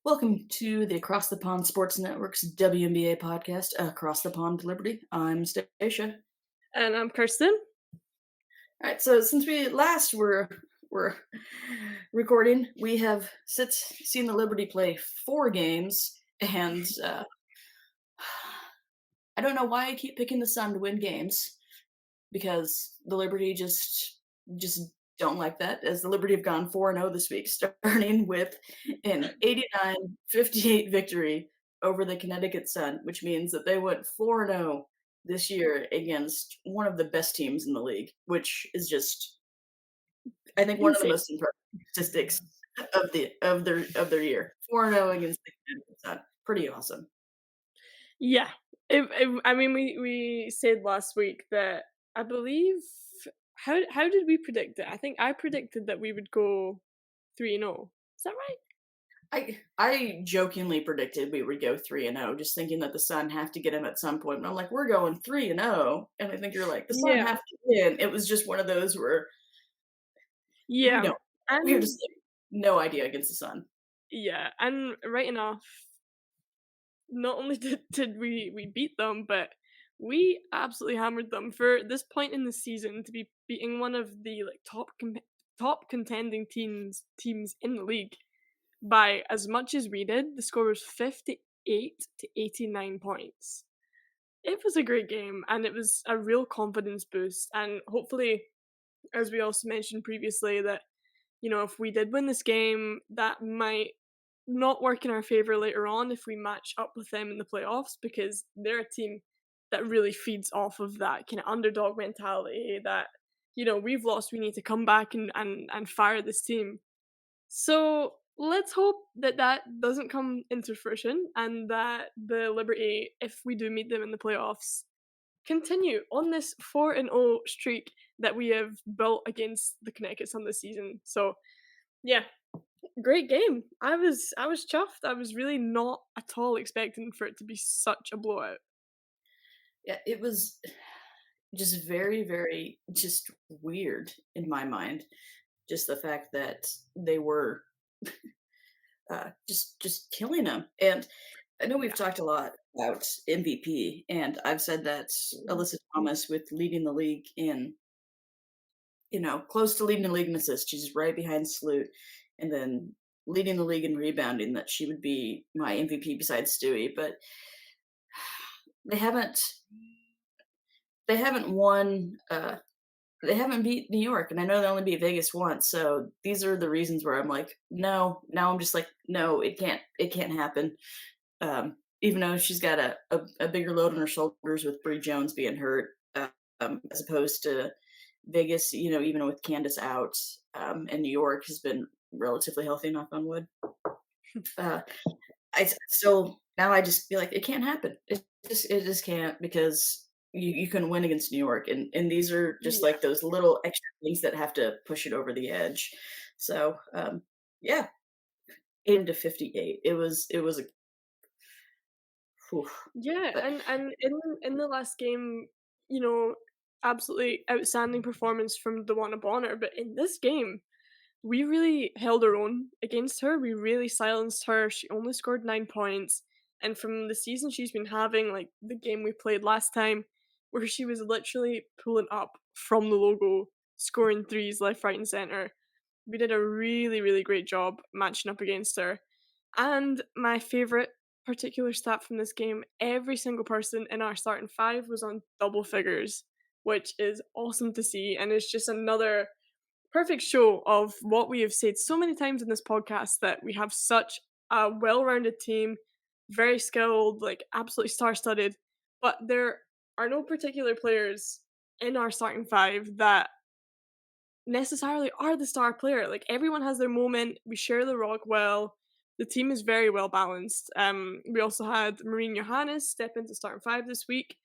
Welcome to the Across the Pond Sports Network's WNBA podcast, Across the Pond Liberty. I'm Stacia. And I'm Kirstin. All right, so since we last were recording, we have since seen the Liberty play 4 games, and I don't know why I keep picking the Sun to win games because the Liberty just don't like that. As the Liberty have gone 4-0 this week, starting with an 89-58 victory over the Connecticut Sun, which means that they went 4-0 this year against one of the best teams in the league, which is just I think one of the Insane. most impressive statistics of their year. 4-0 against the Connecticut Sun. Pretty awesome. Yeah. I mean, we said last week that I believe how did we predict it? I think I predicted that we would go 3-0. Is that right? I jokingly predicted we would go 3-0, just thinking that the Sun have to get him at some point. And I'm like, we're going 3-0, and I think you're like, the Sun Yeah. have to win. It was just one of those where we Yeah. don't. We have And just like, no idea against the Sun. yeah, and right enough, not only did we beat them, but we absolutely hammered them for this point in the season to be beating one of the like top contending teams in the league by as much as we did. The score was 58-89 points. It was a great game and it was a real confidence boost. And hopefully, as we also mentioned previously, that if we did win this game, that might not work in our favor later on if we match up with them in the playoffs because they're a team that really feeds off of that kind of underdog mentality that we've lost, we need to come back and fire this team. So let's hope that that doesn't come into fruition and that the Liberty, if we do meet them in the playoffs, continue on this 4-0 streak that we have built against the Connecticut Sun this season. So yeah, great game. I was chuffed. I was really not at all expecting for it to be such a blowout. Yeah, it was just very, very just weird in my mind. Just the fact that they were just killing them. And I know we've Yeah. talked a lot about MVP, and I've said that Alyssa Thomas with leading the league in, close to leading the league in assists. She's right behind Sloot, and then leading the league in rebounding. That she would be my MVP besides Stewie, but they haven't they haven't won. They haven't beat New York, and I know they only beat Vegas once. So these are the reasons where I'm like, no. Now I'm just like, no, it can't happen. Even though she's got a bigger load on her shoulders with Bree Jones being hurt, as opposed to Vegas, even with Candace out, and New York has been relatively healthy, knock on wood. Uh, still now I just feel like it can't happen. It just can't because you couldn't win against New York, and these are just Yeah. like those little extra things that have to push it over the edge. So yeah, 8-58. It was a whew, Yeah, but and in the last game, you know, absolutely outstanding performance from the one Bonner, but in this game, we really held our own against her. We really silenced her. She only scored 9 points. And from the season she's been having, like the game we played last time, where she was literally pulling up from the logo, scoring threes left, right, and center. We did a really, really great job matching up against her. And my favorite particular stat from this game, every single person in our starting five was on double figures, which is awesome to see. And it's just another perfect show of what we have said so many times in this podcast, that we have such a well-rounded team, very skilled, like absolutely star-studded, but there are no particular players in our starting five that necessarily are the star player. Like everyone has their moment. We share the rock well. The team is very well balanced. We also had Marine Johannes step into starting five this week,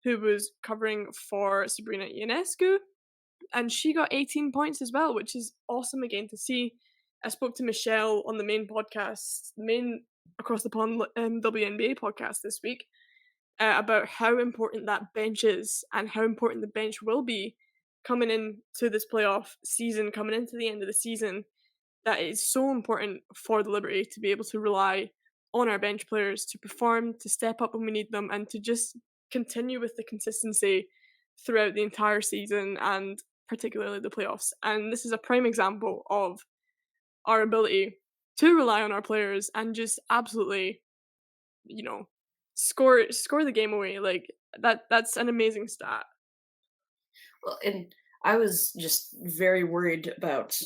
who was covering for Sabrina Ionescu, and she got 18 points as well, which is awesome again to see. I spoke to Michelle on the main podcast, the main Across the Pond WNBA podcast this week, about how important that bench is and how important the bench will be coming into this playoff season, coming into the end of the season. that it's so important for the Liberty to be able to rely on our bench players to perform, to step up when we need them, and to just continue with the consistency throughout the entire season and particularly the playoffs. And this is a prime example of our ability to rely on our players and just absolutely, you know, score the game away. Like that's an amazing stat. Well, and I was just very worried about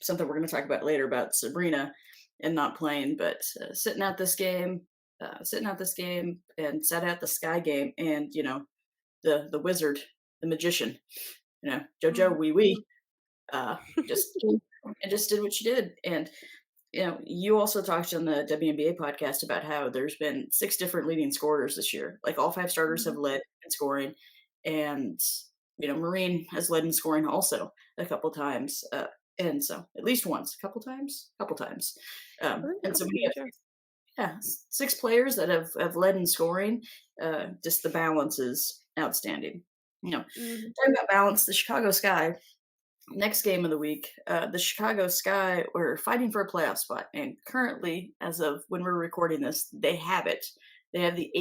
something we're going to talk about later about Sabrina and not playing, but sitting out this game, and sat out the Sky game, and the wizard, the magician, JoJo Mhm, Wee mhm. Wee, uh, just came and just did what she did, and you also talked on the WNBA podcast about how there's been 6 different leading scorers this year. Like, all 5 starters have Mhm. led in scoring, and, Marine has led in scoring also a couple times, and so at least once. A couple times? Couple times. I think a And so couple when you times, have yeah. yeah, 6 players that have led in scoring, just the balance is outstanding. Mhm. Talking about balance, the Chicago Sky, next game of the week, the Chicago Sky were fighting for a playoff spot, and currently, as of when we're recording this, they have it. They have the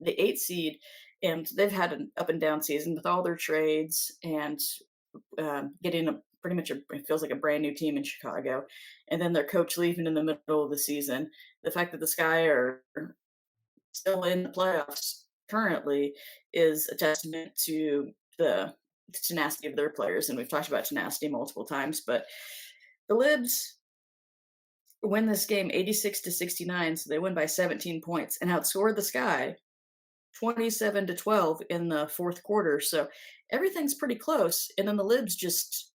eight seed, and they've had an up and down season with all their trades and getting a pretty much it feels like a brand new team in Chicago, and then their coach leaving in the middle of the season. The fact that the Sky are still in the playoffs currently is a testament to the tenacity of their players, and we've talked about tenacity multiple times. But the Libs win this game 86-69, so they win by 17 points and outscored the Sky 27-12 in the fourth quarter. So everything's pretty close, and then the Libs just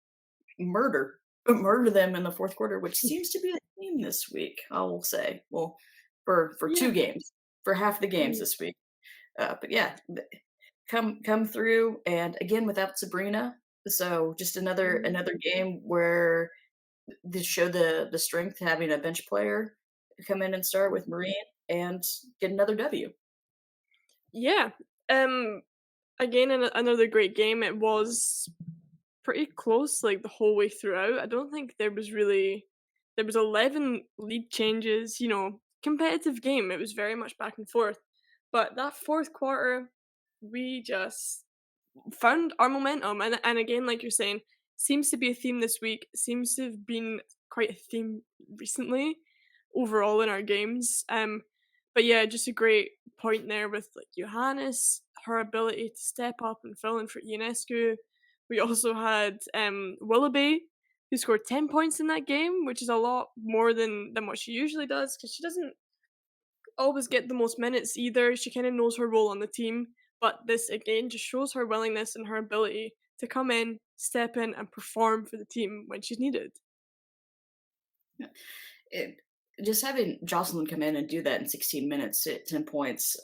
murder them in the fourth quarter, which seems to be a theme this week. I will say, well, for Yeah. 2 games, for half the games Mhm. this week. But yeah, come through, and again without Sabrina, so just Mhm. another game where they show the strength having a bench player come in and start with Marine and get another W. Yeah. Um, Again, another great game. It was pretty close, like, the whole way throughout. I don't think there was 11 lead changes, competitive game. It was very much back and forth. But that 4th quarter, we just found our momentum, and again, like you're saying, seems to be a theme this week, seems to have been quite a theme recently overall in our games. But yeah, just a great point there with like Johannes, her ability to step up and fill in for Ionescu. We also had Willoughby, who scored 10 points in that game, which is a lot more than what she usually does because she doesn't always get the most minutes either. She kind of knows her role on the team, but this again just shows her willingness and her ability to come in, step in, and perform for the team when she's needed. It, just having Jocelyn come in and do that in 16 minutes at 10 points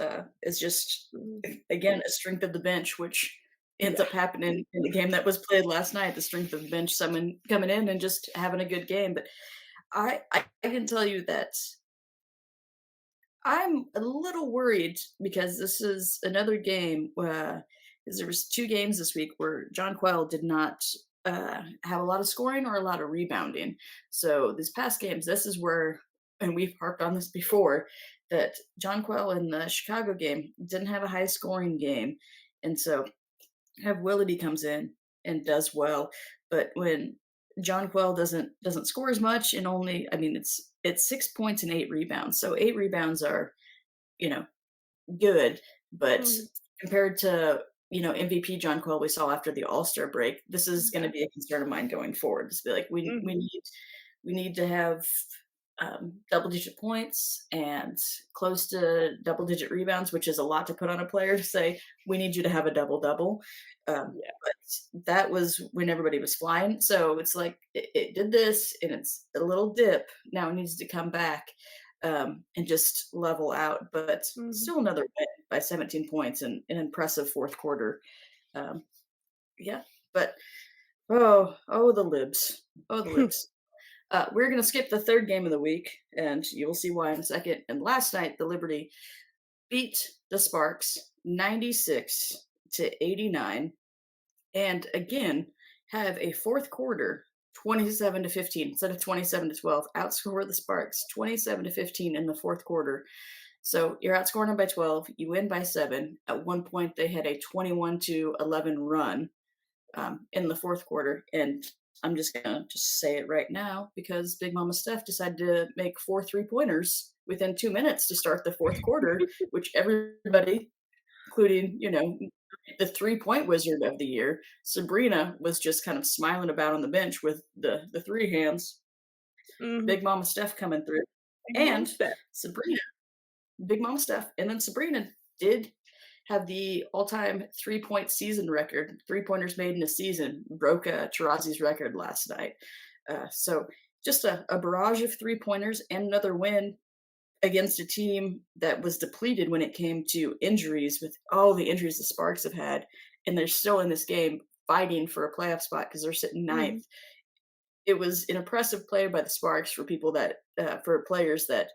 is just, Mm. again, a strength of the bench, which ends Yeah. up happening in the game that was played last night. The strength of the bench, someone coming in and just having a good game. But I can tell you that I'm a little worried because this is another game, 'cause there was 2 games this week where John Quell did not, have a lot of scoring or a lot of rebounding. So these past games, this is where, and we've harped on this before, that John Quell in the Chicago game didn't have a high scoring game, and so have Willoughby comes in and does well, but when John Quell doesn't score as much, and only, I mean, it's 6 points and 8 rebounds. So 8 rebounds are, you know, good, but Mhm. compared to, MVP John Quell we saw after the All-Star break, this is gonna Yeah. be a concern of mine going forward. Just be like, Mhm. we need to have, double-digit points and close to double-digit rebounds, which is a lot to put on a player to say, "We need you to have a double-double." Yeah. But that was when everybody was flying, so it's like it did this, and it's a little dip. Now it needs to come back, and just level out, but Mhm. still another win by 17 points and an impressive fourth quarter. Um, yeah, but oh, the libs. Oh, the libs. We're going to skip the third game of the week, and you'll see why in a second. And last night, the Liberty beat the Sparks 96-89, and again have a fourth quarter 27-15 instead of 27-12. Outscore the Sparks 27-15 in the fourth quarter. So you're outscoring them by 12. You win by 7. At one point, they had a 21-11 run in the fourth quarter, and I'm just gonna just say it right now because Big Mama Steph decided to make 4 3-pointers within 2 minutes to start the fourth quarter, which everybody, including the 3 point wizard of the year, Sabrina, was just kind of smiling about on the bench with the three hands. Mhm. Big Mama Steph coming through, Big Mom and step. Sabrina, Big Mama Steph, and then Sabrina did have the all-time 3 point season record. 3 pointers made in a season broke Tarazi's record last night. So just a barrage of 3 pointers and another win against a team that was depleted when it came to injuries, with all the injuries the Sparks have had, and they're still in this game fighting for a playoff spot because they're sitting ninth. Mhm. It was an impressive play by the Sparks for people that for players that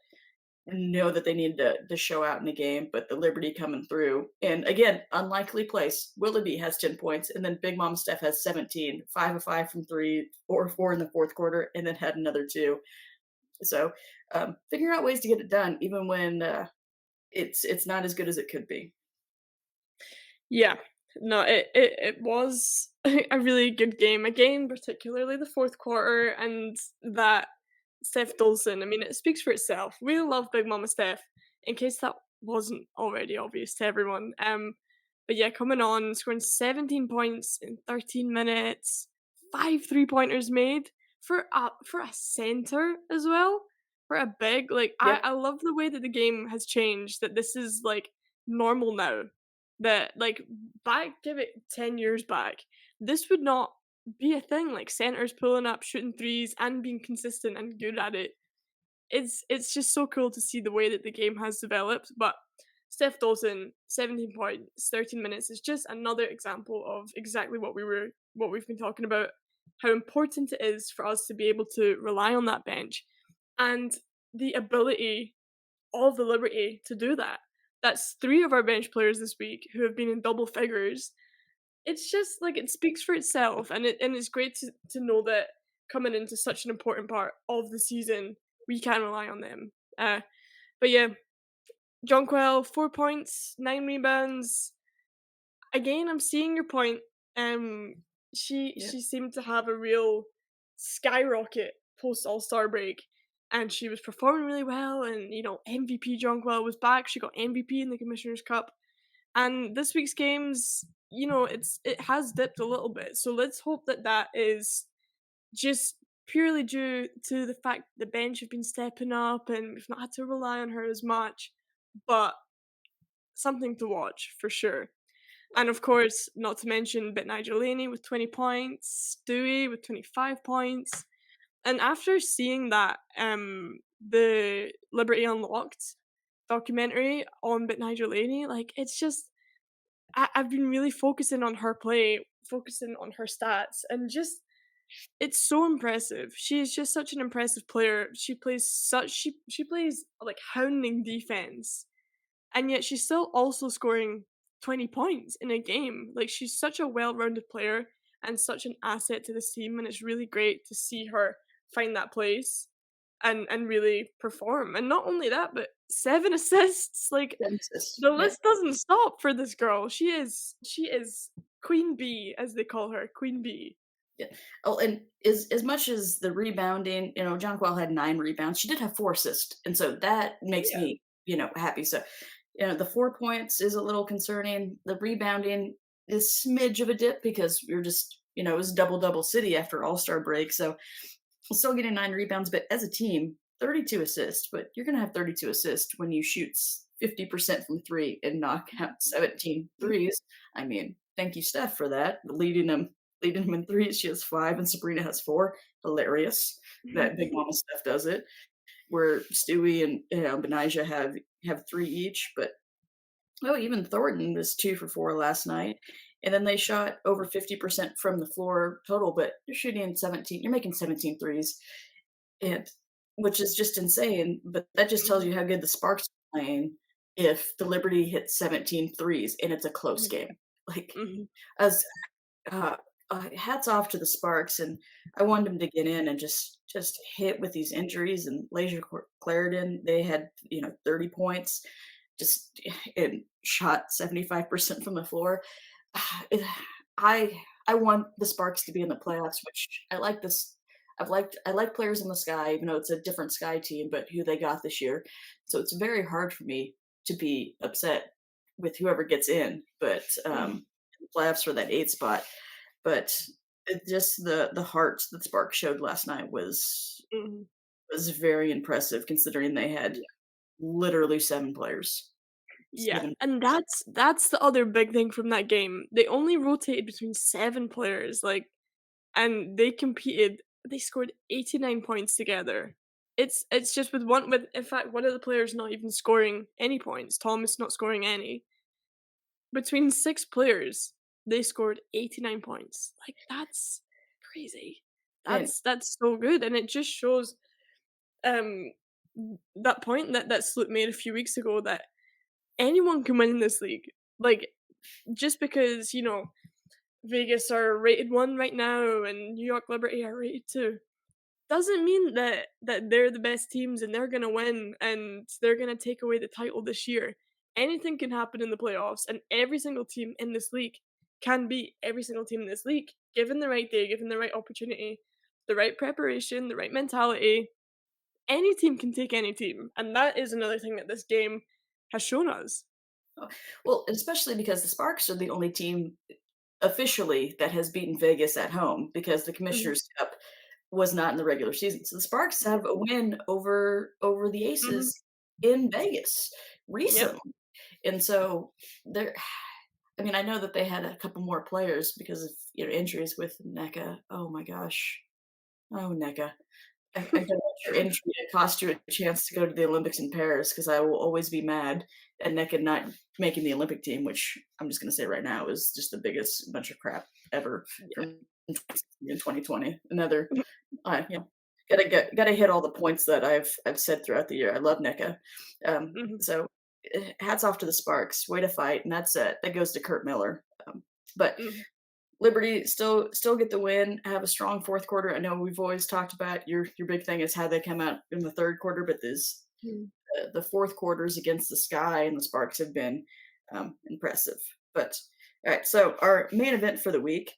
know that they need to show out in the game, but the Liberty coming through. And again, unlikely place. Willoughby has 10 points, and then Big Mom Steph has 17, 5 of 5 from three, 4 of 4 in the fourth quarter, and then had another two. So figuring out ways to get it done, even when it's not as good as it could be. Yeah. No, it was a really good game. Again, particularly the fourth quarter and that Steph Dolson. I mean, it speaks for itself. We love Big Mama Steph, in case that wasn't already obvious to everyone. But yeah, coming on, scoring 17 points in 13 minutes, 5 3 pointers made for a center as well, for a big. Like Yep. I love the way that the game has changed. That this is like normal now. That like back, give it 10 years back, this would not be a thing. Like centers pulling up, shooting threes, and being consistent and good at it. It's just so cool to see the way that the game has developed. But Steph Dawson, 17 points, 13 minutes is just another example of exactly what we've been talking about, how important it is for us to be able to rely on that bench and the ability of the Liberty to do that. That's 3 of our bench players this week who have been in double figures. It's just like it speaks for itself, and it's great to know that coming into such an important part of the season, we can rely on them. But yeah, Jonquel, 4 points, 9 rebounds. Again, I'm seeing your point. Um, Yeah. she seemed to have a real skyrocket post All Star break, and she was performing really well. And MVP Jonquel was back. She got MVP in the Commissioner's Cup. And this week's games, it has dipped a little bit. So let's hope that that is just purely due to the fact the bench have been stepping up and we've not had to rely on her as much. But something to watch for sure. And of course, not to mention Bit Nigel Laney with 20 points, Stewie with 25 points. And after seeing that, the Liberty Unlocked documentary on Bit Nigel Laney, like it's just I've been really focusing on her play, focusing on her stats, and just it's so impressive. She is just such an impressive player. She plays like hounding defense, and yet she's still also scoring 20 points in a game. Like she's such a well-rounded player and such an asset to this team, and it's really great to see her find that place and really perform. And not only that, but 7 assists. Like Genesis. the Yeah. list doesn't stop for this girl. She is Queen Bee, as they call her, Queen Bee. Yeah. Oh, and as much as the rebounding, Jonquil had 9 rebounds. She did have 4 assists, and so that makes Yeah. me, happy. So, the 4 points is a little concerning. The rebounding is smidge of a dip because you're just, it was double city after All-Star break. So still getting 9 rebounds, but as a team, 32 assists. But you're gonna have 32 assists when you shoot 50% from 3 and knock out 17 threes. I mean, thank you, Steph, for that. Leading them in threes. She has 5 and Sabrina has 4. Hilarious that Big Mama Steph does it. Where Stewie and Benijah have 3 each, but even Thornton was 2 for 4 last night. And then they shot over 50% from the floor total, but you're making 17 threes, and which is just insane, but that just tells Mhm, you how good the Sparks are playing if the Liberty hits 17 threes and it's a close mhm, game. Like, mhm. as uh, hats off to the Sparks, and I wanted them to get in and just hit with these injuries and Clarendon. They had 30 points, just and shot 75% from the floor. It- I want the Sparks to be in the playoffs, which I like this. I like players in the Sky, even though it's a different Sky team, but who they got this year. So it's very hard for me to be upset with whoever gets in, but Mhm, playoffs for that 8 spot. But just the heart that Sparks showed last night mhm. was very impressive considering they had Yeah. literally 7 players. Yeah, 7. and that's the other big thing from that game. They only rotated between 7 players, like, and they scored 89 points together. It's just with in fact, one of the players not even scoring any points, Thomas not scoring any. Between 6 players, they scored 89 points. Like, that's crazy. And That's so good, and it just shows, um, that point that Sloop made a few weeks ago that anyone can win in this league. Like, just because, Vegas are rated 1 right now and New York Liberty are rated 2, doesn't mean that they're the best teams and they're gonna win and they're gonna take away the title this year. Anything can happen in the playoffs, and every single team in this league can beat every single team in this league, given the right day, given the right opportunity, the right preparation, the right mentality. Any team can take any team, and that is another thing that this game has shown us. well, especially because the Sparks are the only team officially that has beaten Vegas at home because the Mhm. Commissioner's Cup was not in the regular season. So the Sparks have a win over the Mhm. Aces in Vegas Yep. recently. And so they're I mean, I know that they had a couple more players because of, injuries with NECA. Oh my gosh. Oh, NECA. I don't want your injury to cost you a chance to go to the Olympics in Paris because I will always be mad at NECA not making the Olympic team, which I'm just gonna say right now is just the biggest bunch of crap ever Yeah. from 2016 and 2020. Another, gotta hit all the points that I've said throughout the year. I love NECA. Mhm. So hats off to the Sparks. Way to fight, and that's it. That goes to Kurt Miller. But Mhm. Liberty still get the win, have a strong fourth quarter. I know we've always talked about your big thing is how they come out in the third quarter, but this Mhm. the fourth quarters against the Sky and the Sparks have been impressive. But all right, so our main event for the week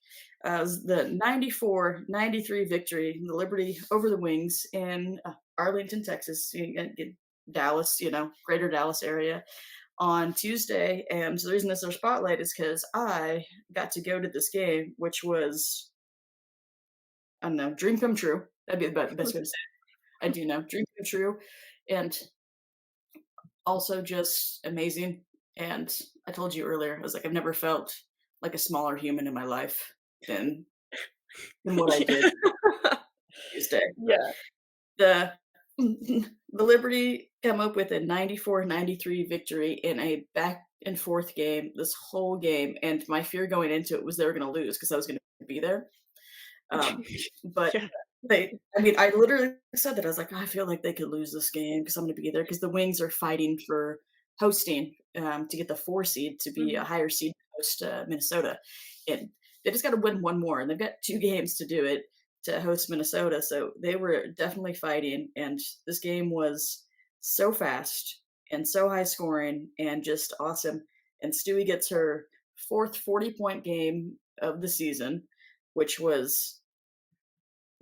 is the 94-93 victory, the Liberty over the Wings in Arlington, Texas, Dallas, greater Dallas area on Tuesday. And the reason this is our spotlight is because I got to go to this game, which was, I don't know, dream come true. That'd be the best way to say it. I do know, dream come true. And also just amazing. And I told you earlier, I was like, I've never felt like a smaller human in my life than than what I did Yeah. Tuesday. But Yeah. the the Liberty come up with a 94-93 victory in a back and forth game this whole game, and my fear going into it was they were going to lose because I was going to be there. But Yeah. I mean, I literally said that I was like, I feel like they could lose this game because I'm going to be there because the Wings are fighting for hosting to get the 4 seed to be a Mhm. higher seed to host Minnesota, and they just got to win one more, and they've got 2 games to do it to host Minnesota. So they were definitely fighting, and this game was so fast and so high scoring and just awesome. And Stewie gets her fourth 40-point game of the season, which was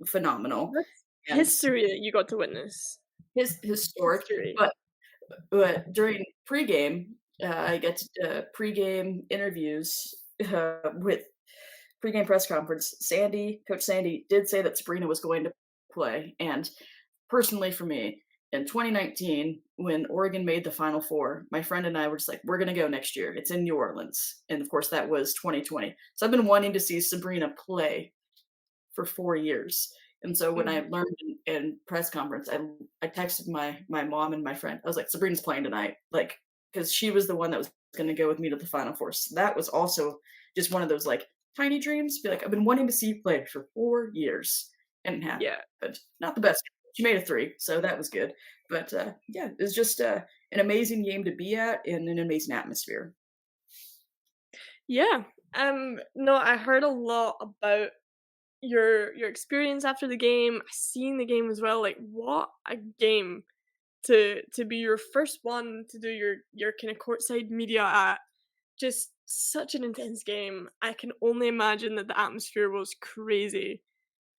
phenomenal, That's and history that you got to witness. his historic. History. But during pregame, I get pregame interviews with pregame press conference. Coach Sandy did say that Sabrina was going to play, and personally for me, in 2019, when Oregon made the Final Four, my friend and I were just like, "We're gonna go next year. It's in New Orleans," and of course that was 2020. So I've been wanting to see Sabrina play for 4 years. And so when I Mhm. learned in press conference, I texted my mom and my friend. I was like, "Sabrina's playing tonight," like, because she was the one that was gonna go with me to the Final Four. So that was also just one of those, like, tiny dreams, be like, "I've been wanting to see you play for 4 years," and it Yeah. happened. Not the best. She made a 3, so that was good. But, yeah, it was just, an amazing game to be at and an amazing atmosphere. Yeah. No, I heard a lot about your experience after the game, seeing the game as well. Like, what a game to be your first one to do your kind of courtside media at. Just such an intense game. I can only imagine that the atmosphere was crazy.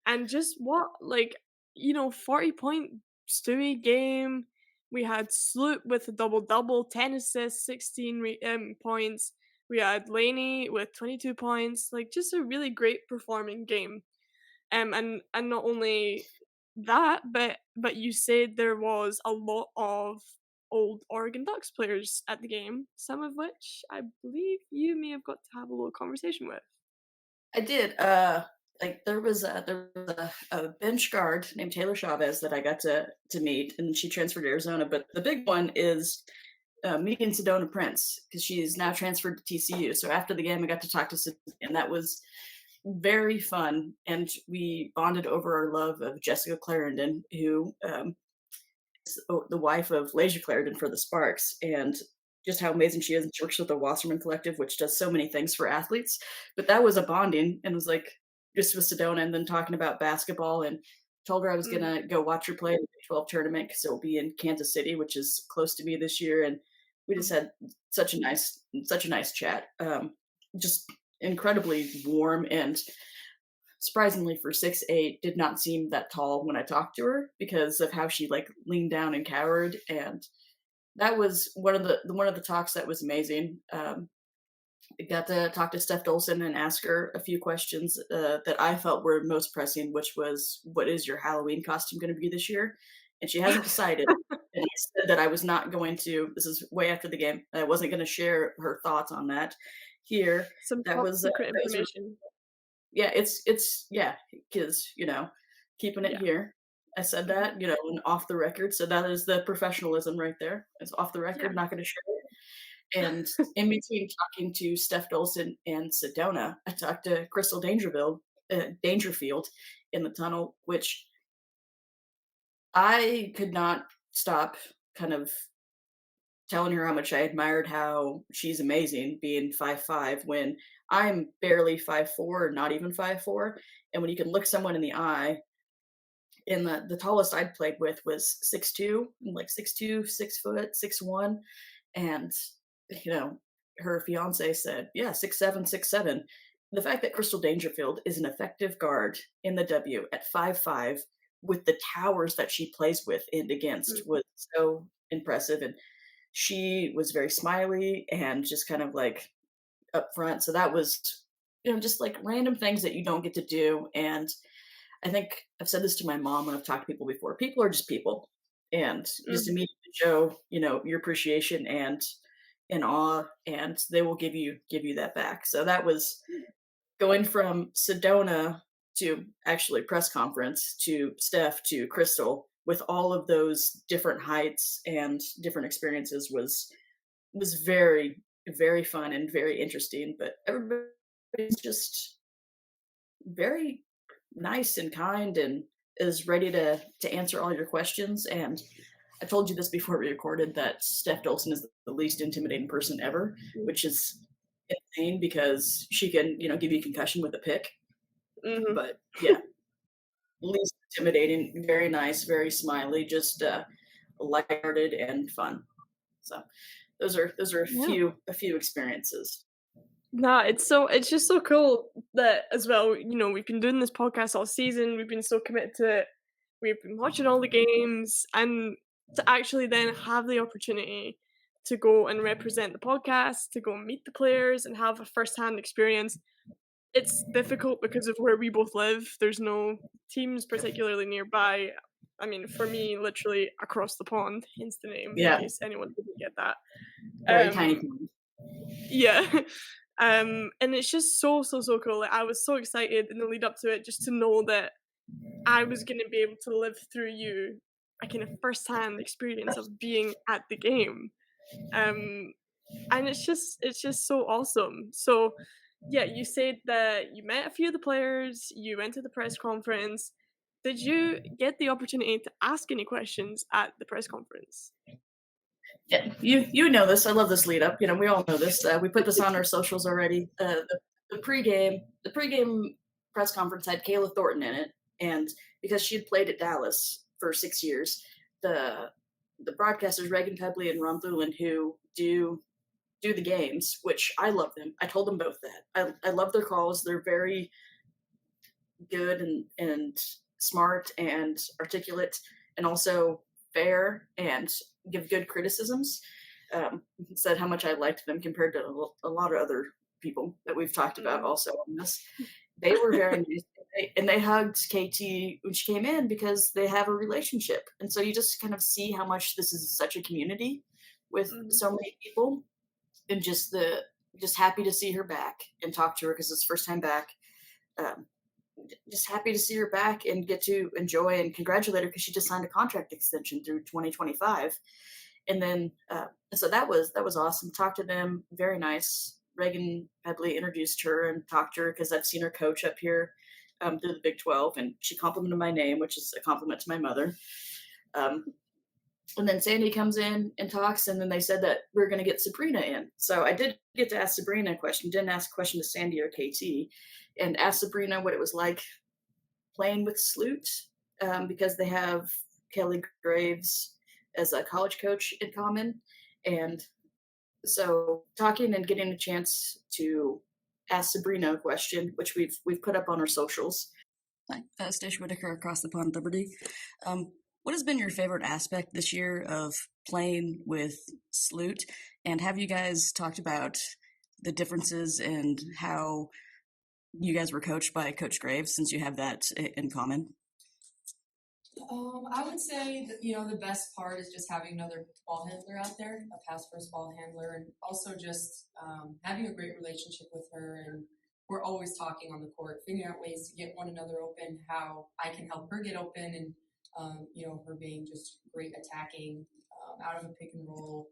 And just what, like, 40-point Stewie game. We had Sloot with a double double, 10 assists, 16 points. We had Laney with 22 points. Like, just a really great performing game. And not only that, but you said there was a lot of old Oregon Ducks players at the game, some of which I believe you may have got to have a little conversation with. I did. Like there was a bench guard named Taylor Chavez that I got to meet, and she transferred to Arizona. But the big one is meeting Sedona Prince because she's now transferred to TCU. So after the game, I got to talk to Sedona, and that was very fun. And we bonded over our love of Jessica Clarendon, who the wife of Lasia Clarendon for the Sparks, and just how amazing she is. And she works with the Wasserman Collective, which does so many things for athletes. But that was a bonding, and it was like just with Sedona, and then talking about basketball, and told her I was Mm, gonna go watch her play in the Big 12 tournament because it'll be in Kansas City, which is close to me this year. And we just mm, had such a nice chat. Just incredibly warm, and surprisingly for 6'8", did not seem that tall when I talked to her because of how she like leaned down and cowered. And that was one of the talks that was amazing. I got to talk to Steph Dolson and ask her a few questions that I felt were most pressing, which was, "What is your Halloween costume going to be this year?" And she hasn't decided. And I said that I was not going to. This is way after the game. I wasn't going to share her thoughts on that here. some That top was secret that was information. yeah, it's yeah, because, keeping it Yeah. here. I said Mhm. that, and off the record, so that is the professionalism right there. It's off the Yeah. record, not gonna share it. And in between talking to Steph Dolson and Sedona, I talked to Crystal Dangerfield in the tunnel, which I could not stop kind of telling her how much I admired how she's amazing being 5'5" when I'm barely 5'4", not even 5'4", and when you can look someone in the eye, and the tallest I'd played with was 6'2", like 6'2", 6 foot, 6'1", and, you know, her fiancé said, "Yeah, 6'7", 6'7". The fact that Crystal Dangerfield is an effective guard in the W at 5'5", with the towers that she plays with and against, Mhm. was so impressive. And she was very smiley and just kind of like upfront. So that was, just like random things that you don't get to do. And I think I've said this to my mom when I've talked to people before. People are just people. And just Mhm. immediately show, your appreciation and awe, and they will give you that back. So that was going from Sedona to actually press conference to Steph to Crystal with all of those different heights and different experiences was very, very fun and very interesting. But everybody's just very nice and kind and is ready to answer all your questions. And I told you this before we recorded that Steph Dolson is the least intimidating person ever, Mhm. which is insane because she can, give you a concussion with a pick. Mhm. But yeah, least intimidating, very nice, very smiley, just lighthearted and fun. So those are Yeah. a few experiences. Nah, it's just so cool that as well, we've been doing this podcast all season, we've been so committed to it, we've been watching all the games, and to actually then have the opportunity to go and represent the podcast, to go and meet the players and have a first-hand experience. It's difficult because of where we both live. There's no teams particularly nearby. I mean, for me, literally across the pond, hence the name, in Yeah, case anyone didn't get that. very tiny. Um, yeah. And it's just so, so, so cool. Like, I was so excited in the lead up to it just to know that I was gonna be able to live through you a kind of first-hand experience of being at the game. Um, and it's just so awesome. So, yeah, you said that you met a few of the players, you went to the press conference. Did you get the opportunity to ask any questions at the press conference? Yeah, you know this. I love this lead up. We all know this. We put this on our socials already. the pregame press conference had Kayla Thornton in it, and because she had played at Dallas for 6 years, the the broadcasters Reagan Pebley and Ron Thulin, who do the games, which I love them. I told them both that I love their calls. They're very good and smart and articulate, and also fair and give good criticisms. Said how much I liked them compared to a lot of other people that we've talked about Mm. also on this. They were very nice, and they hugged KT when she came in because they have a relationship, and so you just kind of see how much this is such a community with Mhm. so many people, and just happy to see her back and talk to her because it's first time back. Um, just happy to see her back and get to enjoy and congratulate her because she just signed a contract extension through 2025. And then so that was awesome. Talked to them, very nice. Reagan Pedley introduced her and talked to her because I've seen her coach up here through the Big 12, and she complimented my name, which is a compliment to my mother. Um, and then Sandy comes in and talks, and then they said that we are going to get Sabrina in. So I did get to ask Sabrina a question. Didn't ask a question to Sandy or KT, and asked Sabrina what it was like playing with Sloot because they have Kelly Graves as a college coach in common, and so talking and getting a chance to ask Sabrina a question, which we've put up on our socials. Hi, Stacia Whitaker across the pond, Liberty. What has been your favorite aspect this year of playing with Sloot? And have you guys talked about the differences and how you guys were coached by Coach Graves, since you have that in common? I would say that, the best part is just having another ball handler out there, a pass first ball handler, and also just having a great relationship with her. And we're always talking on the court, figuring out ways to get one another open, how I can help her get open, and her being just great attacking out of a pick and roll,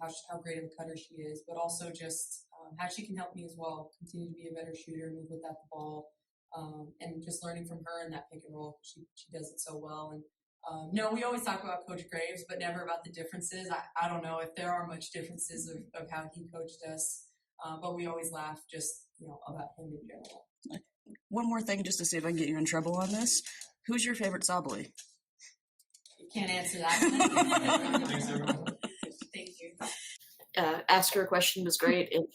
how great of a cutter she is, but also just how she can help me as well, continue to be a better shooter, move without the ball, and just learning from her in that pick and roll. She does it so well. And no, we always talk about Coach Graves, but never about the differences. I don't know if there are much differences of how he coached us, but we always laugh just about him in general. One more thing, just to see if I can get you in trouble on this. Who's your favorite Sabali? Can't answer that. Thanks, everyone. Thank you. Ask her a question was great, and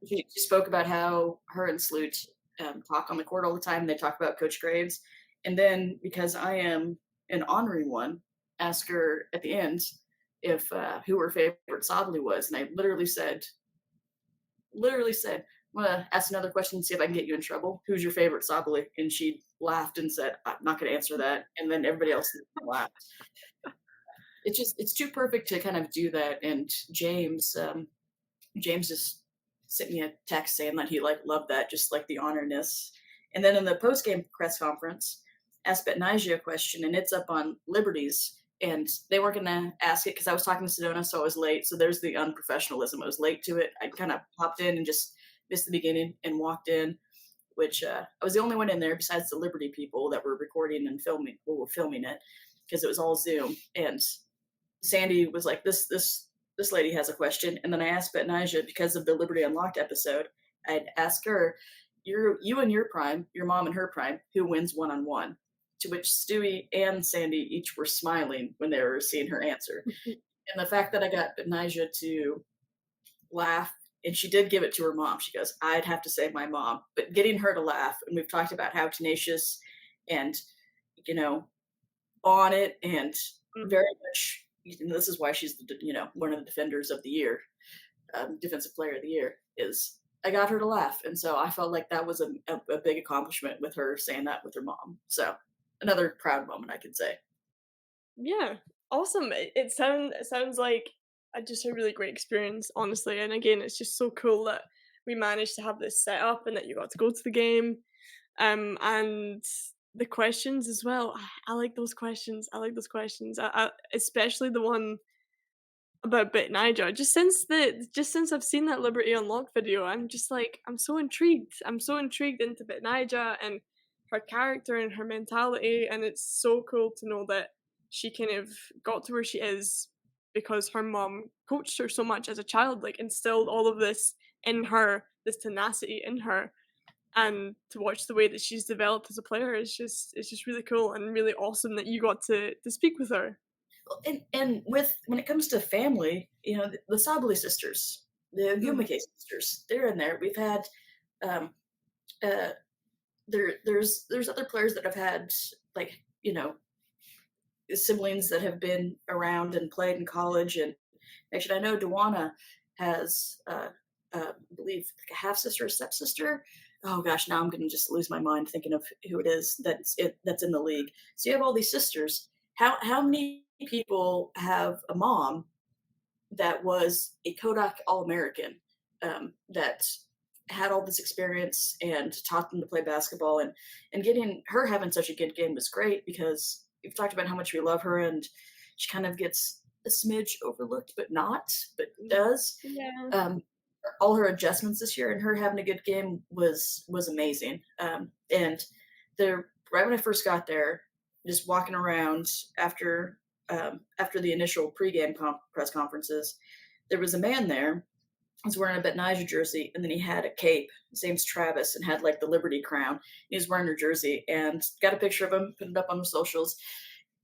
she spoke about how her and Sloot talk on the court all the time. They talk about Coach Graves, and then because I am an honorary one, ask her at the end if who her favorite Sabali was, and I literally said, I'm gonna ask another question and see if I can get you in trouble. Who's your favorite Sabali? And she laughed and said, I'm not gonna answer that. And then everybody else laughed. It's too perfect to kind of do that. And James just sent me a text saying that he loved that, just like the honorness. And then in the post game press conference, asked Betnijah a question, and it's up on Liberties. And they weren't gonna ask it because I was talking to Sedona, so I was late. So there's the unprofessionalism. I was late to it. I kind of popped in and just missed the beginning and walked in, which I was the only one in there besides the Liberty people that were recording and filming. Well, were filming it because it was all Zoom. And Sandy was like, "This lady has a question," and then I asked Betnijah because of the Liberty Unlocked episode. I'd ask her, "You and your prime, your mom and her prime, who wins one on one?" To which Stewie and Sandy each were smiling when they were seeing her answer. And the fact that I got Betnijah to laugh, and she did give it to her mom. She goes, "I'd have to say my mom," but getting her to laugh, and we've talked about how tenacious and you know on it and Mhm. very much. This is why she's one of the defenders of the year, defensive player of the year. Is I got her to laugh, and so I felt like that was a big accomplishment with her saying that with her mom. So another proud moment, I could say. Yeah, awesome. It sounds like just a really great experience, honestly. And again, it's just so cool that we managed to have this set up and that you got to go to the game. And the questions as well. I like those questions. I like those questions. Especially the one about Bit Niger. Just since I've seen that Liberty Unlocked video, I'm just like I'm so intrigued. I'm so intrigued into Bit Niger and her character and her mentality, and it's so cool to know that she kind of got to where she is because her mom coached her so much as a child, like instilled all of this in her, this tenacity in her, and to watch the way that she's developed as a player is just it's just really cool and really awesome that you got to speak with her. Well, and with when it comes to family, the Sabali sisters, the Mhm. Yumake sisters, they're in there. We've had um, uh, there's other players that have had like siblings that have been around and played in college. And actually, I know Dewana has, I believe, like a half sister or stepsister. Oh gosh, now I'm going to just lose my mind thinking of who it is that's in the league. So you have all these sisters. How many people have a mom that was a Kodak All American, that had all this experience and taught them to play basketball, and getting her having such a good game was great because we've talked about how much we love her, and she kind of gets a smidge overlooked, but does. Yeah. Um, all her adjustments this year and her having a good game was amazing. And the right when I first got there, just walking around after the initial pregame press conferences, there was a man there. He was wearing a Betnija jersey, and then he had a cape. His name's Travis, and had like the Liberty crown. He was wearing her jersey, and got a picture of him, put it up on the socials,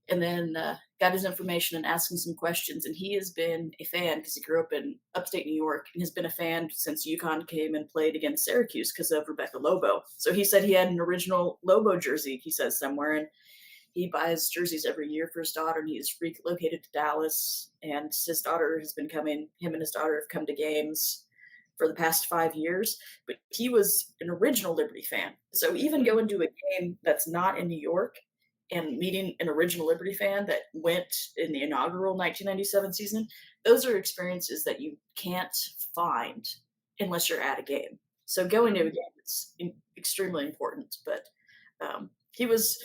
and then got his information and asked him some questions. And he has been a fan because he grew up in upstate New York and has been a fan since UConn came and played against Syracuse because of Rebecca Lobo. So he said he had an original Lobo jersey, he says somewhere, and he buys jerseys every year for his daughter, and he's relocated to Dallas. And his daughter has been coming. Him and his daughter have come to games for the past 5 years. But he was an original Liberty fan, so even Mhm. going to a game that's not in New York and meeting an original Liberty fan that went in the inaugural 1997 season, those are experiences that you can't find unless you're at a game. So going to a Mhm. game is extremely important. But he was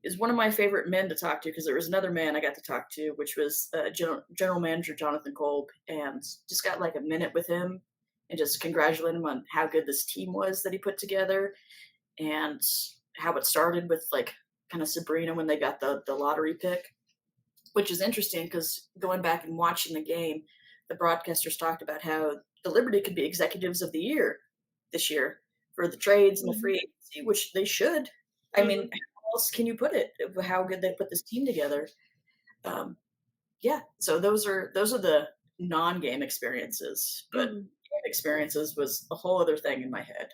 is one of my favorite men to talk to because there was another man I got to talk to, which was General Manager Jonathan Kolb, and just got like a minute with him and just congratulate him on how good this team was that he put together, and how it started with like kind of Sabrina when they got the lottery pick, which is interesting because going back and watching the game, the broadcasters talked about how the Liberty could be executives of the year this year for the trades and the Mhm. free agency, which they should. I mean, Mhm. how else can you put it? How good they put this team together. Um, yeah, so those are the non-game experiences, but Mhm. game experiences was a whole other thing in my head.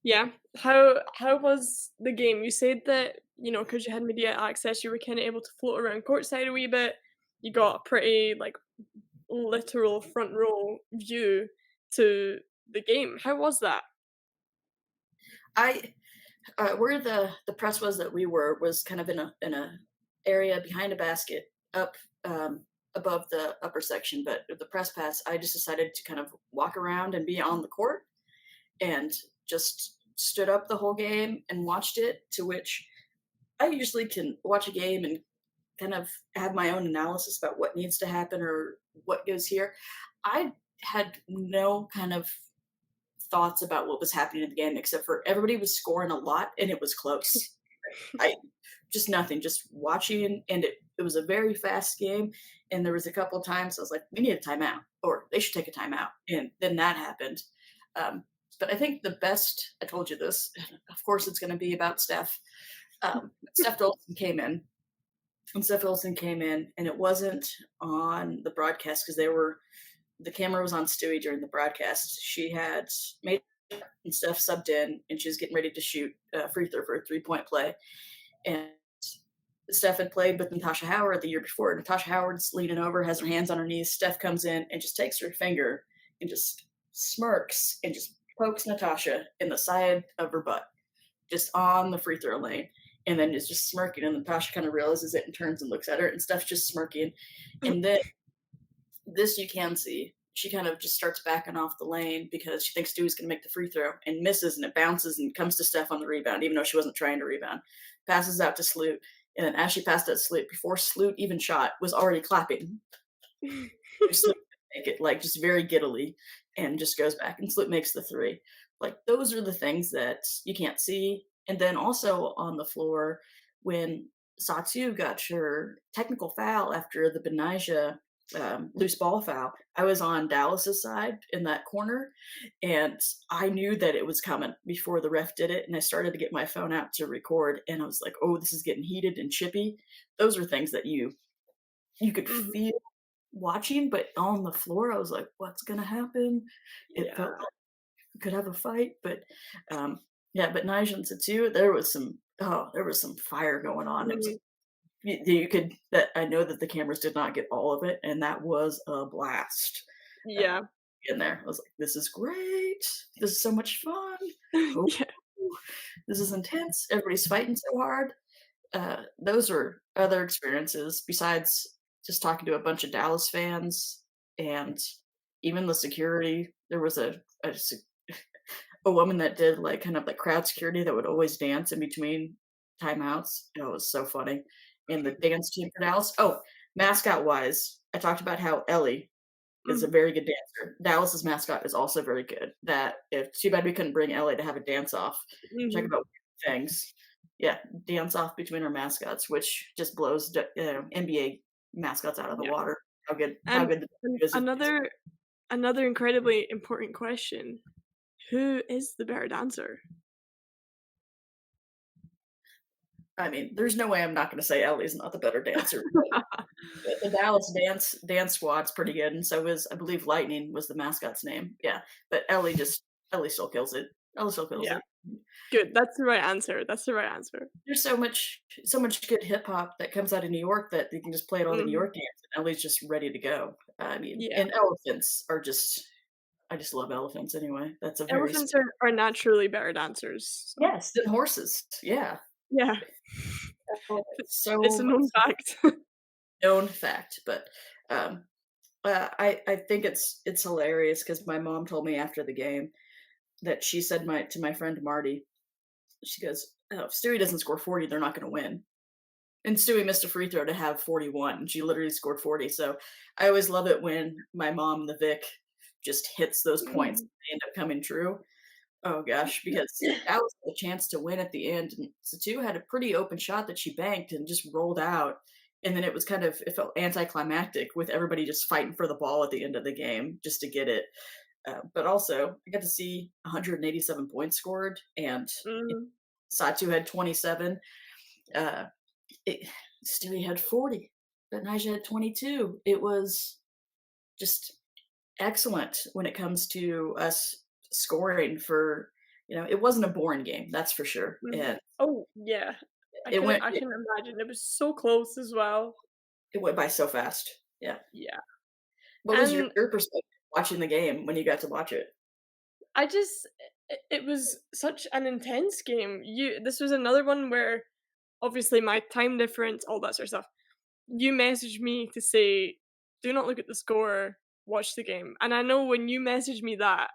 Yeah. How was the game? You said that, because you had media access, you were kinda able to float around courtside a wee bit. You got a pretty, like, literal front row view to the game. How was that? I where the press was that we were was kind of in a area behind a basket up, above the upper section. But with the press pass, I just decided to kind of walk around and be on the court, and just stood up the whole game and watched it. To which I usually can watch a game and kind of have my own analysis about what needs to happen or what goes here. I had no kind of thoughts about what was happening in the game except for everybody was scoring a lot and it was close. I just nothing, just watching, and it was a very fast game. And there was a couple of times I was like, we need a timeout, or they should take a timeout, and then that happened. Um, but I think the best, I told you this, of course, it's going to be about Steph. Steph Olson came in, and Steph Olson came in, and it wasn't on the broadcast because the camera was on Stewie during the broadcast. She had made and Steph subbed in, and she was getting ready to shoot a free throw for a 3-point play. And Steph had played with Natasha Howard the year before. Natasha Howard's leaning over, has her hands on her knees. Steph comes in and just takes her finger and just smirks and just pokes Natasha in the side of her butt, just on the free throw lane. And then is just smirking, and Natasha kind of realizes it and turns and looks at her, and Steph's just smirking. And then this you can see. She kind of just starts backing off the lane because she thinks Stewie's going to make the free throw and misses, and it bounces and comes to Steph on the rebound, even though she wasn't trying to rebound. Passes out to Sloot, and then as she passed out Sloot, before Sloot even shot, was already clapping. Sloot make it like just very giddily, and just goes back, and Sloot makes the three. Like those are the things that you can't see. And then also on the floor, when Satsu got her technical foul after the Benija loose ball foul. I was on Dallas's side in that corner, and I knew that it was coming before the ref did it, and I started to get my phone out to record, and I was like, "Oh, this is getting heated and chippy." Those are things that you could Mhm. feel watching, but on the floor, I was like, "What's gonna happen?" It felt Yeah. like we could have a fight, but, um, yeah, but Nige and Satu, there was some fire going on. It was Mhm. you could that I know that the cameras did not get all of it, and that was a blast, uh, Yeah. in there. I was like, "This is great. This is so much fun. Oh, Yeah. this is intense. Everybody's fighting so hard." Those are other experiences besides just talking to a bunch of Dallas fans and even the security. There was a woman that did, like, kind of like crowd security that would always dance in between timeouts. It was so funny. And the dance team for Dallas mascot-wise, I talked about how Ellie is a Mhm. very good dancer. Dallas's mascot is also very good. That if too bad we couldn't bring Ellie to have a dance off. Talk Mhm. about things. Yeah, dance off between our mascots, which just blows NBA mascots out of the Yeah. water. How And good and it is. another incredibly important question. Who is the better dancer? I mean, there's no way I'm not gonna say Ellie's not the better dancer. The Dallas dance squad's pretty good, and so is I believe Lightning was the mascot's name. Yeah, but Ellie still kills it. Ellie still kills Yeah. it. Good. That's the right answer. That's the right answer. There's so much good hip hop that comes out of New York that they can just play at all the New Mhm. York games, and Ellie's just ready to go. I mean, Yeah. and elephants are just I just love elephants anyway. That's a very Elephants are naturally better dancers, so yes, and horses. Yeah. yeah. It's So a much known fact. known fact, but um I think it's hilarious because my mom told me after the game that she said my to my friend Marty, she goes, "Oh, if Stewie doesn't score 40, they're not going to win." And Stewie missed a free throw to have 41. And she literally scored 40. So I always love it when my mom, the Vic, just hits those points. Mhm. They end up coming true. Oh gosh, because that was the chance to win at the end. And Satu had a pretty open shot that she banked and just rolled out. And then it felt anticlimactic with everybody just fighting for the ball at the end of the game just to get it. But also, I got to see 187 points scored, and Mhm. Satu had 27. Uh, it, Stewie had 40, but Nigel had 22. It was just excellent when it comes to us scoring it wasn't a boring game, that's for sure. Mhm. And Oh, yeah. I it can went I it, can imagine. It was so close as well. it went by so fast. Yeah. Yeah. What was your And perspective watching the game when you got to watch it? I just it was such an intense game. This was another one where obviously my time difference, all that sort of stuff. You messaged me to say, "Do not look at the score, watch the game." And I know when you messaged me that,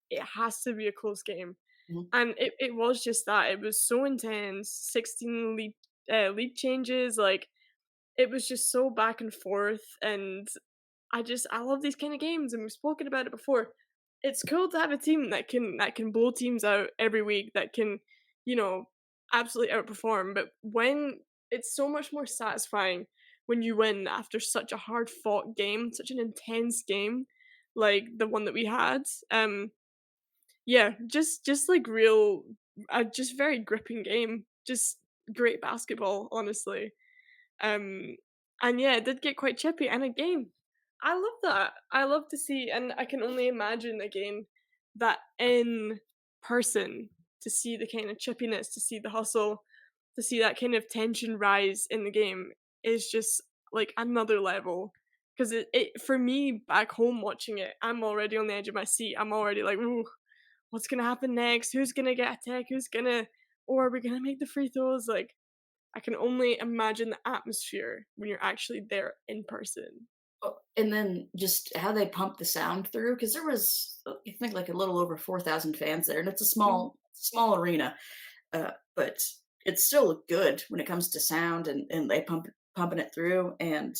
it has to be a close game. Mhm. And it was just that. It was so intense. 16 lead changes, like it was just so back and forth, and I love these kind of games, and we've spoken about it before. It's cool to have a team that can blow teams out every week, that can, you know, absolutely outperform. But when it's so much more satisfying when you win after such a hard fought game, such an intense game, like the one that we had. Yeah, just like real, just very gripping game, just great basketball, honestly. Um, and yeah, it did get quite chippy. And again, I love that. I love to see, and I can only imagine again that in person, to see the kind of chippiness, to see the hustle, to see that kind of tension rise in the game is just like another level. Because it for me back home watching it, I'm already on the edge of my seat. I'm already like, ooh, what's gonna happen next? Who's gonna get a tech? Or are we gonna make the free throws? Like, I can only imagine the atmosphere when you're actually there in person. And then just how they pumped the sound through because there was, I think, like a little over 4,000 fans there, and it's a Mhm. small arena. But it's still good when it comes to sound and they pumping it through, and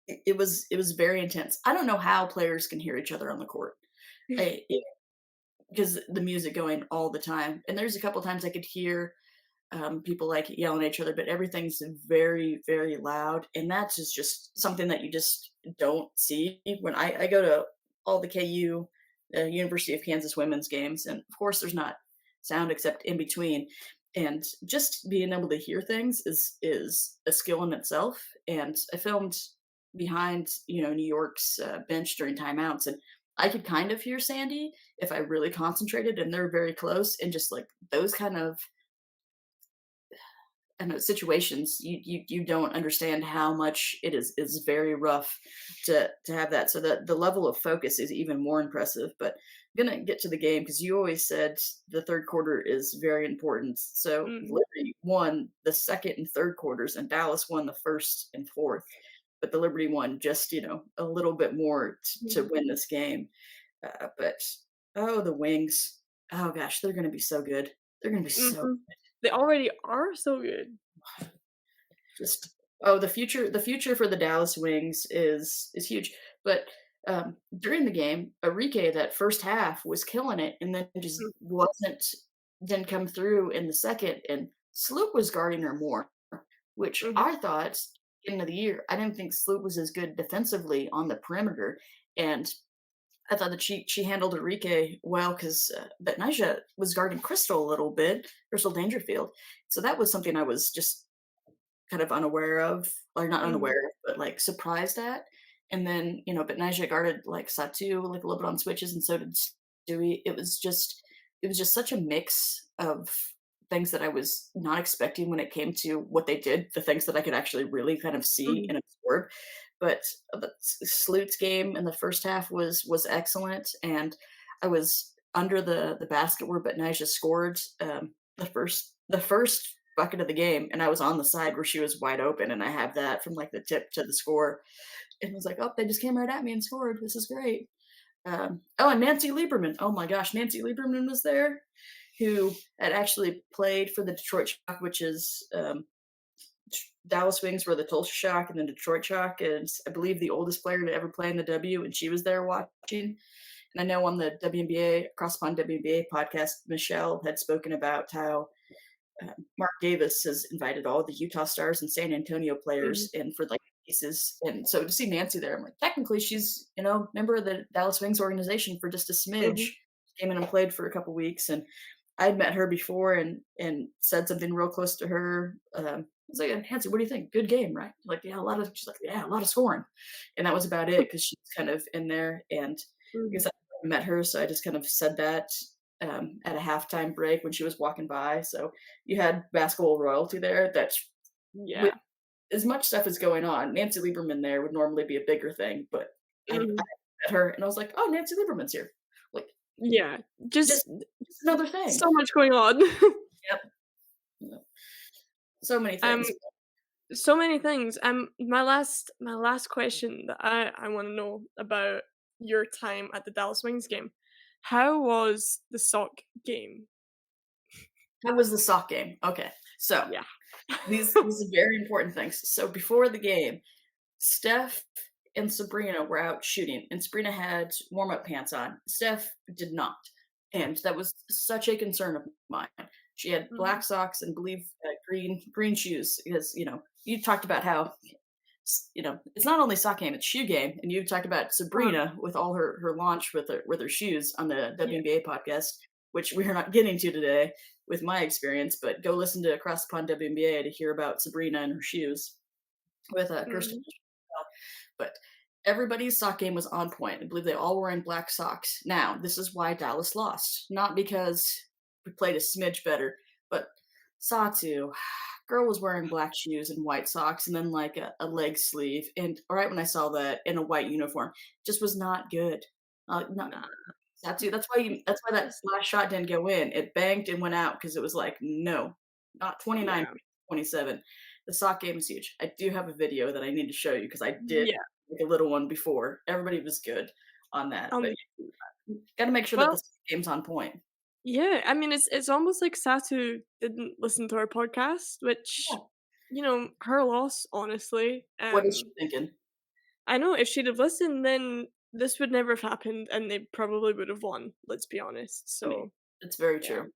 it was very intense. I don't know how players can hear each other on the court. I, because the music going all the time, and there's a couple times I could hear people like yelling at each other, but everything's very, very loud, and that's just something that you just don't see when I go to all the KU, University of Kansas women's games, and of course there's not sound except in between, and just being able to hear things is a skill in itself. And I filmed behind New York's bench during timeouts, and I could kind of hear Sandy if I really concentrated, and they're very close, and just like those kind of situations, you don't understand how much it is very rough to have that. So the level of focus is even more impressive. But I'm gonna get to the game because you always said the third quarter is very important. So Mhm, Liberty won the second and third quarters, and Dallas won the first and fourth. But the Liberty won just a little bit more to mhm, win this game. But oh, the Wings! Oh gosh, they're gonna be so good. They're gonna be so mhm. They already are so good. just oh, the future for the Dallas Wings is huge. But during the game, Enrique that first half was killing it, and then just Mm, didn't come through in the second. And Sloop was guarding her more, which mhm, I thought end of the year. I didn't think Sloop was as good defensively on the perimeter, and I thought that she handled Enrique well because but Nyjah was guarding Crystal a little bit, Crystal Dangerfield. So that was something I was just kind of unaware of, or not mhm, unaware of, but, like, surprised at. And then, but Nyjah guarded, like, Satu, like, a little bit on switches, and so did Stewie. It was just such a mix of things that I was not expecting when it came to what they did, the things that I could actually really kind of see mhm, and absorb. But the Sloot's game in the first half was excellent, and I was under the basket where Nyjah scored, the first bucket of the game, and I was on the side where she was wide open, and I have that from, like, the tip to the score, and was like, "Oh, they just came right at me and scored. This is great." Oh, and Nancy Lieberman. Oh my gosh, Nancy Lieberman was there, who had actually played for the Detroit Shock, which is, Dallas Wings were the Tulsa Shock, and then Detroit Shock is, I believe, the oldest player to ever play in the W, and she was there watching. And I know on the WNBA, Across Pond WNBA podcast, Michelle had spoken about how Mark Davis has invited all the Utah Stars and San Antonio mhm, players in for like pieces, and so to see Nancy there, I'm like, technically she's member of the Dallas Wings organization for just a smidge. mhm, She came in and played for a couple weeks, and I'd met her before and said something real close to her. I was like, Nancy, what do you think? Good game, right? Like, yeah, a lot of. She's like, yeah, a lot of scoring, and that was about it because she's kind of in there, and mhm. because I met her, so I just kind of said that at a halftime break when she was walking by. So you had basketball royalty there. That with Yeah. as much stuff is going on, Nancy Lieberman there would normally be a bigger thing, but I met Mhm. her and I was like, "Oh, Nancy Lieberman's here." Like, Yeah. just Just just another thing. so much going on. Yep. Yep. So many Um, things. so many things. My last question that I wanna know about your time at the Dallas Wings game. How was the sock game? How was the sock game? Okay. So, Yeah. these are very important things. So before the game, Steph and Sabrina were out shooting, and Sabrina had warm up pants on. Steph did not. And that was such a concern of mine. She had black Mhm, socks and believe green shoes because you talked about how it's not only sock game, it's shoe game, and you talked about uh-huh, Sabrina with all her launch with her shoes on the yeah, WNBA podcast, which we're not getting to today with my experience. But go listen to Across the Pond WNBA to hear about Sabrina and her shoes with Kirstin. mhm, But everybody's sock game was on point. I believe they all were in black socks. Now, this is why Dallas lost. Not because we played a smidge better, but Satu, girl was wearing black shoes and white socks and then like a leg sleeve. And right when I saw that in a white uniform, just was not good. Not nah, Satu. That's why that last shot didn't go in. It banged and went out because it was like, no, not 29, yeah, 27. The sock game is huge. I do have a video that I need to show you because I did yeah, like a little one before. Everybody was good on that, I'll but need to do that. gotta make sure that the Well, game's on point. yeah, I mean, it's almost like Satu didn't listen to our podcast, which, Yeah. her loss, honestly. What is she thinking? I know if she'd have listened, then this would never have happened, and they probably would have won, let's be honest, I mean, so, it's very yeah. true.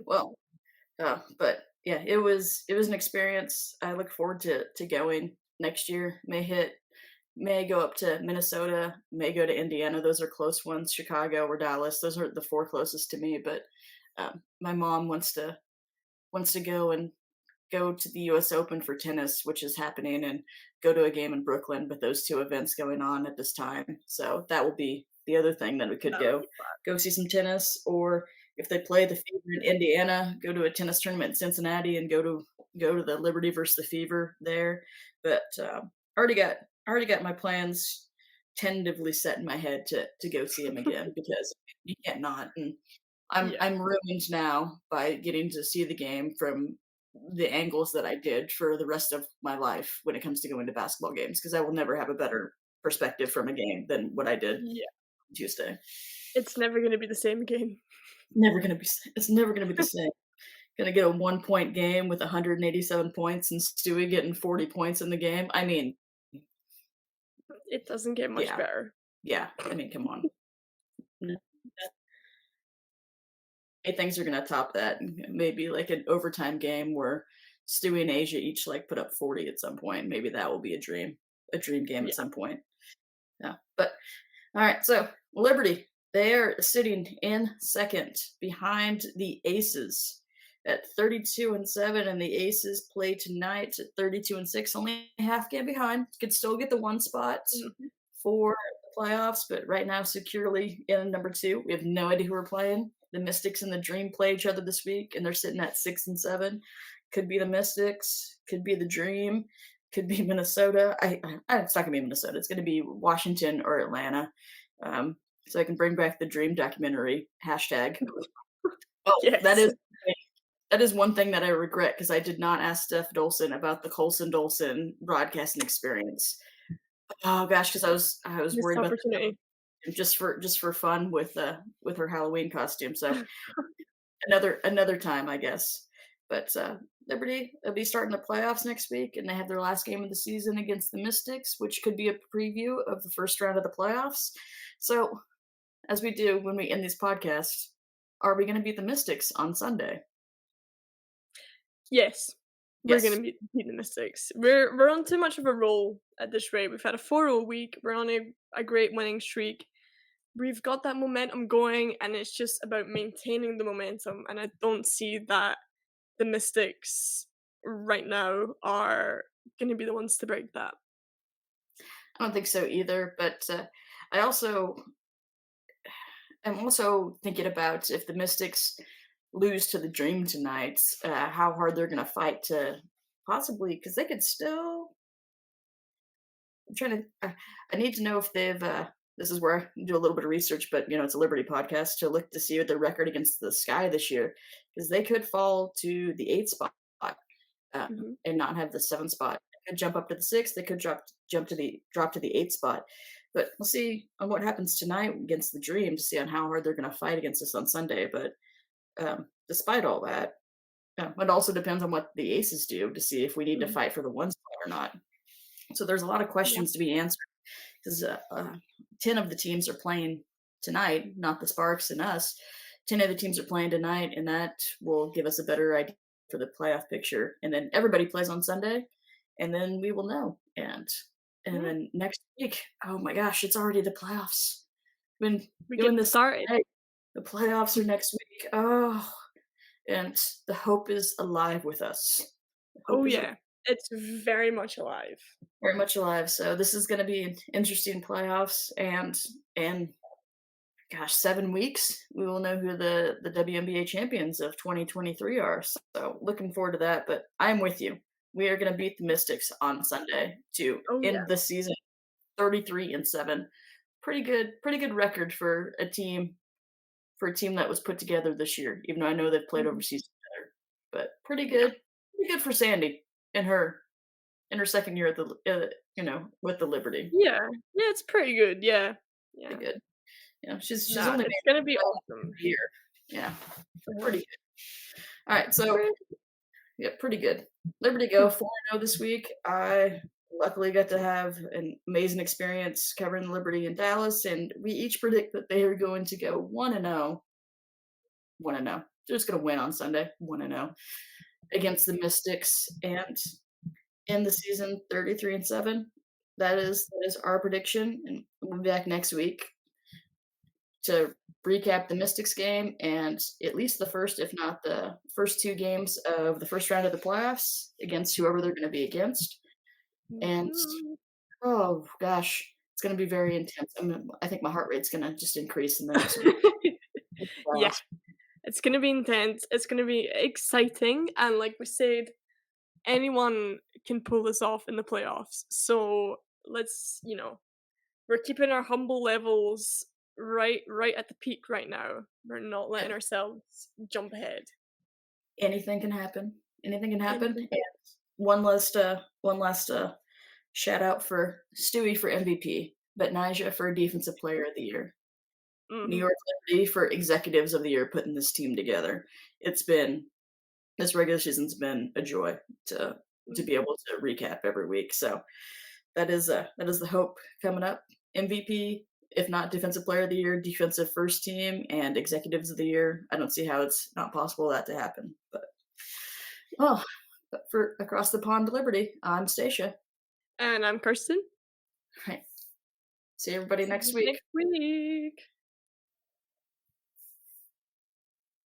Well, But yeah, it was an experience. I look forward to going next year. May go up to Minnesota, may go to Indiana. Those are close ones. Chicago or Dallas. Those are the four closest to me. But my mom wants to go and go to the U.S. Open for tennis, which is happening, and go to a game in Brooklyn. With those two events going on at this time, so that will be the other thing that we could That would be go see some tennis, or if they play the Fever in Indiana, go to a tennis tournament in Cincinnati and go to the Liberty versus the Fever there. But already got my plans tentatively set in my head to go see him again because you can't not. And yeah. I'm ruined now by getting to see the game from the angles that I did for the rest of my life when it comes to going to basketball games because I will never have a better perspective from a game than what I did Yeah. Tuesday. It's never gonna be the same again. Never gonna be. It's never gonna be the same. Gonna get a 1 point game with 187 points and Stewie getting 40 points in the game. I mean, It doesn't get much yeah, better. yeah. I mean, come on. Things are gonna top that. Maybe like an overtime game where Stewie and Asia each like put up 40 at some point. Maybe that will be a dream game at Yeah. some point. Yeah, but all right. So Liberty, they are sitting in second behind the Aces at 32-7, and the Aces play tonight at 32-6. Only a half game behind. Could still get the one spot Mhm. for the playoffs, but right now securely in number two. We have no idea who we're playing. The Mystics and the Dream play each other this week, and they're sitting at 6-7. Could be the Mystics, could be the Dream, could be Minnesota. It's not gonna be Minnesota. It's gonna be Washington or Atlanta. Um, so I can bring back the Dream documentary hashtag. Oh, Yes. that is one thing that I regret because I did not ask Steph Dolson about the Colson Dolson broadcasting experience. Oh gosh, because I was Missed worried about opportunity. just for fun with her Halloween costume. So another time, I guess. But Liberty will be starting the playoffs next week, and they have their last game of the season against the Mystics, which could be a preview of the first round of the playoffs. So, as we do when we end these podcasts, are we going to beat the Mystics on Sunday? Yes. We're Yes. gonna beat the Mystics. We're on too much of a roll at this rate. We've had a 4-0 week. We're on a great winning streak. We've got that momentum going, and it's just about maintaining the momentum. And I don't see that the Mystics right now are going to be the ones to break that. I don't think so either. But I also I'm also thinking about if the Mystics lose to the Dream tonight, how hard they're going to fight to possibly because they could still. I'm trying to. I need to know if they've. This is where I do a little bit of research, but it's a Liberty podcast to look to see what their record against the Sky this year, because they could fall to the eighth spot Mhm. and not have the seventh spot. They could jump up to the sixth. They could drop to the eighth spot. But we'll see on what happens tonight against the Dream to see on how hard they're going to fight against us on Sunday. But despite all that, it also depends on what the Aces do to see if we need to Mhm. fight for the one spot or not. So there's a lot of Yeah. questions to be answered because 10 of the teams are playing tonight, not the Sparks and us. 10 of the teams are playing tonight, and that will give us a better idea for the playoff picture. And then everybody plays on Sunday, and then we will know. And Yeah. then next week, oh my gosh, it's already the playoffs. Been We doing get this started. all night. The playoffs are next week. Oh, and the hope is alive with us. The Oh hope is yeah. It's very much alive. very much alive. So this is going to be an interesting playoffs, and gosh, 7 weeks we will know who the WNBA champions of 2023 are. So looking forward to that. But I'm with you. We are going to beat the Mystics on Sunday to Oh yeah. end the season 33-7. Pretty good record for a team that was put together this year. Even though I know they've played Mhm. overseas together, but Yeah. pretty good for Sandy in her second year at the with the Liberty. Yeah. Yeah, it's pretty good. Yeah. Yeah. Pretty good. She's Nah, only it's made gonna be well awesome. a year. Yeah, Uh-huh. pretty good. All right, so Pretty yeah, pretty good. Liberty go 4-0 this week. I luckily got to have an amazing experience covering the Liberty in Dallas, and we each predict that they are going to go 1-0, 1-0. They're just gonna win on Sunday, 1-0 against the Mystics, and end the season 33-7. That is our prediction, and we'll be back next week to recap the Mystics game and at least the first, if not the first 2 games of the first round of the playoffs against whoever they're gonna be against, and Mhm. oh gosh, it's gonna be very intense. I think my heart rate's gonna just increase in the next week. Yeah, Playoffs. it's gonna be intense, it's gonna be exciting, and like we said, anyone can pull this off in the playoffs. So let's, we're keeping our humble levels right at the peak right now. We're not letting Yeah, ourselves jump ahead. anything can happen. Anything can happen, Anything. and one last, shout out for Stewie for MVP, but Nyjah for Defensive Player of the Year. New Mhm. York Liberty for Executives of the Year putting this team together. It's been this regular season's been a joy to Mhm. be able to recap every week. So that is the hope coming up. MVP, if not Defensive Player of the Year, Defensive First Team, and Executives of the Year. I don't see how it's not possible that to happen. But for across the pond, Liberty, I'm Stacia. And I'm Kirsten. Right. See everybody See next you week. next week.